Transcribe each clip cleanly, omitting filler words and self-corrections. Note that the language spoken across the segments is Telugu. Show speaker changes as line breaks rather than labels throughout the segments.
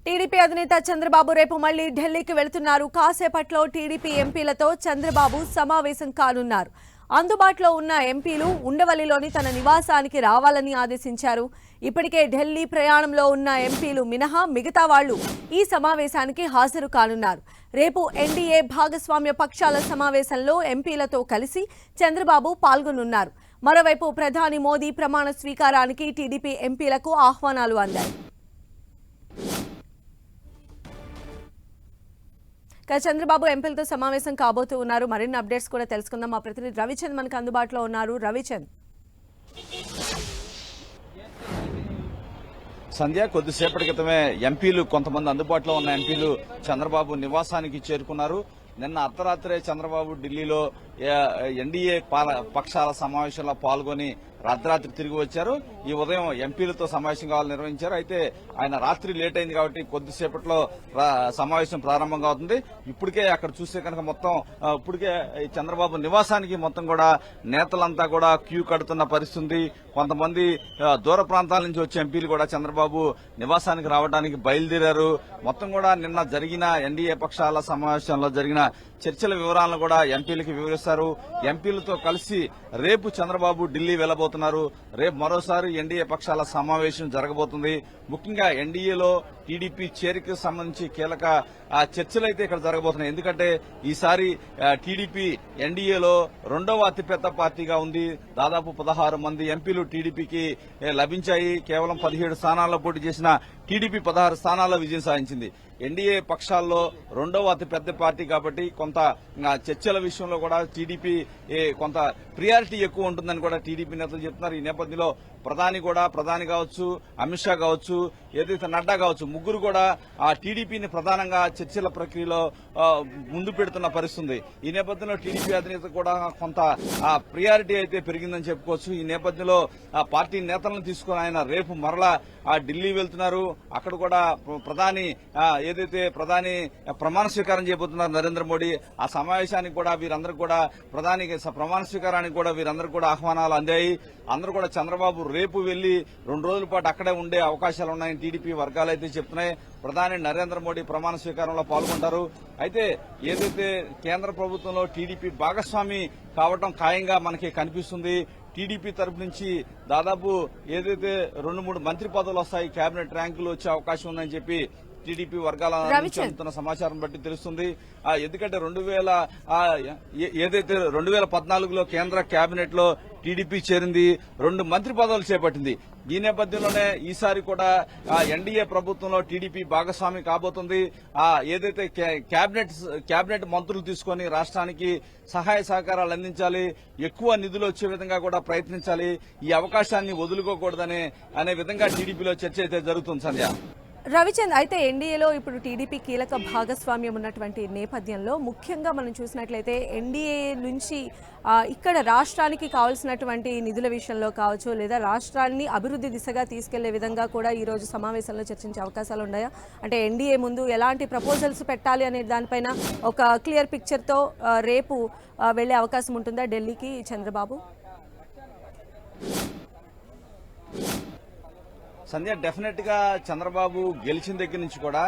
టీడీపీ అధినేత చంద్రబాబు రేపు మళ్లీ ఢిల్లీకి వెళ్తున్నారు. కాసేపట్లో టీడీపీ ఎంపీలతో చంద్రబాబు సమావేశం కానున్నారు. అందుబాటులో ఉన్న ఎంపీలు ఉండవల్లిలోని తన నివాసానికి రావాలని ఆదేశించారు. ఇప్పటికే ఢిల్లీ ప్రయాణంలో ఉన్న ఎంపీలు మినహా మిగతా వాళ్లు ఈ సమావేశానికి హాజరు కానున్నారు. రేపు ఎన్డీఏ భాగస్వామ్య పక్షాల సమావేశంలో ఎంపీలతో కలిసి చంద్రబాబు పాల్గొనున్నారు. మరోవైపు ప్రధాని మోదీ ప్రమాణ స్వీకారానికి టీడీపీ ఎంపీలకు ఆహ్వానాలు అందాయి. చంద్రబాబు ఎంపీలతో సమావేశం కాబోతూ ఉన్నారు. మరిన్ని అప్డేట్స్ కూడా తెలుసుకుందాం. మా ప్రతినిధి రవిచంద్ మనకు అందుబాటులో ఉన్నారు. రవిచంద్,
సంధ్య, కొద్దిసేపటి క్రితమే ఎంపీలు కొంతమంది అందుబాటులో ఉన్న ఎంపీలు చంద్రబాబు నివాసానికి చేరుకున్నారు. నిన్న అర్ధరాత్రే చంద్రబాబు ఢిల్లీలో ఎన్డీఏ పక్షాల సమావేశంలో పాల్గొని అర్ధరాత్రి తిరిగి వచ్చారు. ఈ ఉదయం ఎంపీలతో సమావేశం కావాలని నిర్వహించారు. అయితే ఆయన రాత్రి లేట్ అయింది కాబట్టి కొద్దిసేపట్లో సమావేశం ప్రారంభంగా అవుతుంది. ఇప్పటికే అక్కడ చూస్తే కనుక మొత్తం ఇప్పటికే చంద్రబాబు నివాసానికి మొత్తం కూడా నేతలంతా కూడా క్యూ కడుతున్న పరిస్థితి. కొంతమంది దూర ప్రాంతాల నుంచి వచ్చే ఎంపీలు కూడా చంద్రబాబు నివాసానికి రావడానికి బయలుదేరారు. మొత్తం కూడా నిన్న జరిగిన ఎన్డీఏ పక్షాల సమావేశంలో జరిగిన చర్చల వివరాలను కూడా ఎంపీలకు వివరిస్తారు. ఎంపీలతో కలిసి రేపు చంద్రబాబు ఢిల్లీ వెళ్లబోతున్నారు. రేపు మరోసారి ఎన్డీఏ పక్షాల సమావేశం జరగబోతుంది. ముఖ్యంగా ఎన్డీఏలో టీడీపీ చేరికకు సంబంధించి కీలక చర్చలు అయితే ఇక్కడ జరగబోతున్నాయి. ఎందుకంటే ఈసారి టీడీపీ ఎన్డీఏలో రెండవ అతిపెద్ద పార్టీగా ఉంది. దాదాపు 16 మంది ఎంపీలు టీడీపీకి లభించాయి. కేవలం 17 స్థానాల్లో పోటీ చేసిన టీడీపీ 16 స్థానాల్లో విజయం సాధించింది. ఎన్డీఏ పక్షాల్లో రెండవ అతిపెద్ద పార్టీ కాబట్టి కొంత చర్చల విషయంలో కూడా టీడీపీ కొంత ప్రియారిటీ ఎక్కువ ఉంటుందని కూడా టీడీపీ నేతలు చెప్తున్నారు. ఈ నేపథ్యంలో ప్రధాని కావచ్చు, అమిత్ షా కావచ్చు, ఏదైతే నడ్డా కావచ్చు, ముగ్గురు కూడా ఆ టీడీపీని ప్రధానంగా చర్చల ప్రక్రియలో ముందు పెడుతున్న పరిస్థితుంది. ఈ నేపథ్యంలో టీడీపీ అధినేత కూడా కొంత ప్రియారిటీ అయితే పెరిగిందని చెప్పుకోవచ్చు. ఈ నేపథ్యంలో ఆ పార్టీ నేతలను తీసుకుని ఆయన రేపు మరలా ఢిల్లీ వెళ్తున్నారు. అక్కడ కూడా ప్రధాని ప్రమాణ స్వీకారం చేయబోతున్నారు నరేంద్ర మోడీ. ఆ సమావేశానికి కూడా వీరందరికీ కూడా ప్రధానికి ప్రమాణ స్వీకారానికి కూడా వీరందరికీ కూడా ఆహ్వానాలు అందాయి. అందరూ కూడా చంద్రబాబు రేపు వెళ్లి 2 రోజుల పాటు అక్కడే ఉండే అవకాశాలు ఉన్నాయని టీడీపీ వర్గాలు అయితే చెప్తున్నాయి. ప్రధాని నరేంద్ర మోడీ ప్రమాణ స్వీకారంలో పాల్గొంటారు. అయితే ఏదైతే కేంద్ర ప్రభుత్వంలో టీడీపీ భాగస్వామి కావడం ఖాయంగా మనకి కనిపిస్తుంది. టీడీపీ తరపు నుంచి దాదాపు ఏదైతే 2-3 మంత్రి పదవులు వస్తాయి, కేబినెట్ ర్యాంకులు వచ్చే అవకాశం ఉందని చెప్పి టీడీపీ వర్గాల నుంచి అందుతున్న సమాచారం బట్టి తెలుస్తుంది. ఎందుకంటే 2014లో కేంద్ర కేబినెట్ లో టీడీపీ చేరింది, 2 మంత్రి పదవులు చేపట్టింది. ఈ నేపథ్యంలోనే ఈసారి కూడా ఎన్డీఏ ప్రభుత్వంలో టీడీపీ భాగస్వామి కాబోతుంది. ఏదైతే కేబినెట్ మంత్రులు తీసుకుని రాష్ట్రానికి సహాయ సహకారాలు అందించాలి, ఎక్కువ నిధులు వచ్చే విధంగా కూడా ప్రయత్నించాలి, ఈ అవకాశాన్ని వదులుకోకూడదనే విధంగా టీడీపీలో చర్చ అయితే జరుగుతుంది. సంధ్య,
రవిచంద్, అయితే ఎన్డీఏలో ఇప్పుడు టీడీపీ కీలక భాగస్వామ్యం ఉన్నటువంటి నేపథ్యంలో ముఖ్యంగా మనం చూసినట్లయితే ఎన్డీఏ నుంచి ఇక్కడ రాష్ట్రానికి కావాల్సినటువంటి నిధుల విషయంలో కావచ్చు, లేదా రాష్ట్రాన్ని అభివృద్ధి దిశగా తీసుకెళ్లే విధంగా కూడా ఈ రోజు సమావేశంలో చర్చించే అవకాశాలు ఉన్నాయా? అంటే ఎన్డీఏ ముందు ఎలాంటి ప్రపోజల్స్ పెట్టాలి అనే దానిపైన ఒక క్లియర్ పిక్చర్తో రేపు వెళ్లే అవకాశం ఉంటుందా ఢిల్లీకి చంద్రబాబు?
సంధ్య, డెఫినెట్ గా చంద్రబాబు గెలిచిన దగ్గర నుంచి కూడా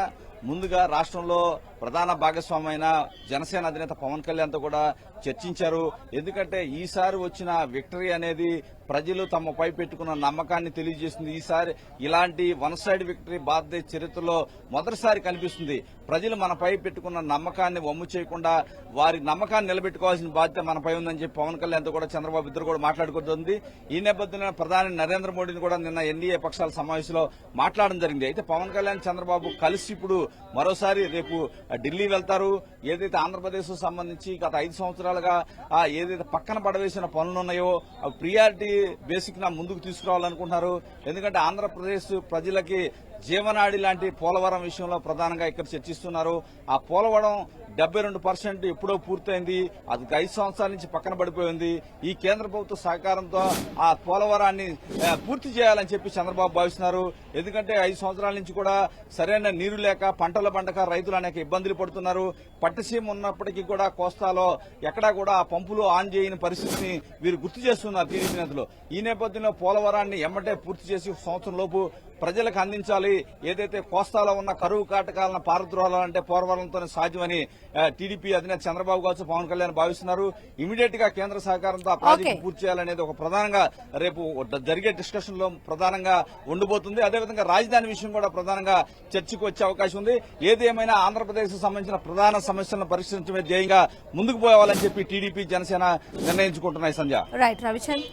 ముందుగా రాష్ట్రంలో ప్రధాన భాగస్వామైన జనసేన అధినేత పవన్ కళ్యాణ్ తో కూడా చర్చించారు. ఎందుకంటే ఈసారి వచ్చిన విక్టరీ అనేది ప్రజలు తమపై పెట్టుకున్న నమ్మకాన్ని తెలియజేస్తుంది. ఈసారి ఇలాంటి వన్ సైడ్ విక్టరీ భారతదేశ చరిత్రలో మొదటిసారి కనిపిస్తుంది. ప్రజలు మనపై పెట్టుకున్న నమ్మకాన్ని వమ్ము చేయకుండా వారి నమ్మకాన్ని నిలబెట్టుకోవాల్సిన బాధ్యత మనపై ఉందని చెప్పి పవన్ కళ్యాణ్ తో కూడా చంద్రబాబు ఇద్దరు కూడా మాట్లాడుకుంటుంది. ఈ నేపథ్యంలో ప్రధాని నరేంద్ర మోడీని కూడా నిన్న ఎన్డీఏ పక్షాల సమావేశంలో మాట్లాడడం జరిగింది. అయితే పవన్ కళ్యాణ్ చంద్రబాబు కలిసి ఇప్పుడు మరోసారి రేపు ఢిల్లీ వెళ్తారు. ఏదైతే ఆంధ్రప్రదేశ్ సంబంధించి గత 5 సంవత్సరాలుగా ఏదైతే పక్కన పడవేసిన పనులున్నాయో ప్రియారిటీ బేసిక్ ముందుకు తీసుకురావాలనుకుంటున్నారు. ఎందుకంటే ఆంధ్రప్రదేశ్ ప్రజలకి జీవనాడి లాంటి పోలవరం విషయంలో ప్రధానంగా ఇక్కడ చర్చిస్తున్నారు. ఆ పోలవరం 72% ఎప్పుడో పూర్తయింది. అది 5 సంవత్సరాల నుంచి పక్కన పడిపోయింది. ఈ కేంద్ర ప్రభుత్వ సహకారంతో ఆ పోలవరాన్ని పూర్తి చేయాలని చెప్పి చంద్రబాబు భావిస్తున్నారు. ఎందుకంటే 5 సంవత్సరాల నుంచి కూడా సరైన నీరు లేక పంటల పండక రైతులు అనేక ఇబ్బందులు పడుతున్నారు. పట్టిసీమ ఉన్నప్పటికీ కూడా కోస్తాలో ఎక్కడా కూడా ఆ పంపులు ఆన్ చేయని పరిస్థితిని వీరు గుర్తు చేస్తున్నారు టీడీపీ నేతలు. ఈ నేపథ్యంలో పోలవరాన్ని ఎమ్మటే పూర్తి చేసి సంవత్సరం లోపు ప్రజలకు అందించాలి. పారద్రోలాలి, ఏదైతే కోస్తాలో ఉన్న కరువు కాటకాలను పారద్రోలాలంటే పోరవరంతోనే సాధ్యమని టీడీపీ అధినేత చంద్రబాబు కావచ్చు, పవన్ కళ్యాణ్ భావిస్తున్నారు. ఇమీడియట్ గా కేంద్ర సహకారంతో ఆ ప్రాజెక్టు పూర్తి చేయాలనేది ఒక ప్రధానంగా రేపు జరిగే డిస్కషన్ లో ప్రధానంగా ఉండబోతుంది. అదేవిధంగా రాజధాని విషయం కూడా ప్రధానంగా చర్చకు వచ్చే అవకాశం ఉంది. ఏది ఏమైనా ఆంధ్రప్రదేశ్ కు సంబంధించిన ప్రధాన సమస్యలను పరిష్కరించడమే ధ్యేయంగా ముందుకు పోవాలని చెప్పి టీడీపీ, జనసేన నిర్ణయించుకుంటున్నాయి. సంధ్య.
రైట్ రవిచంద్.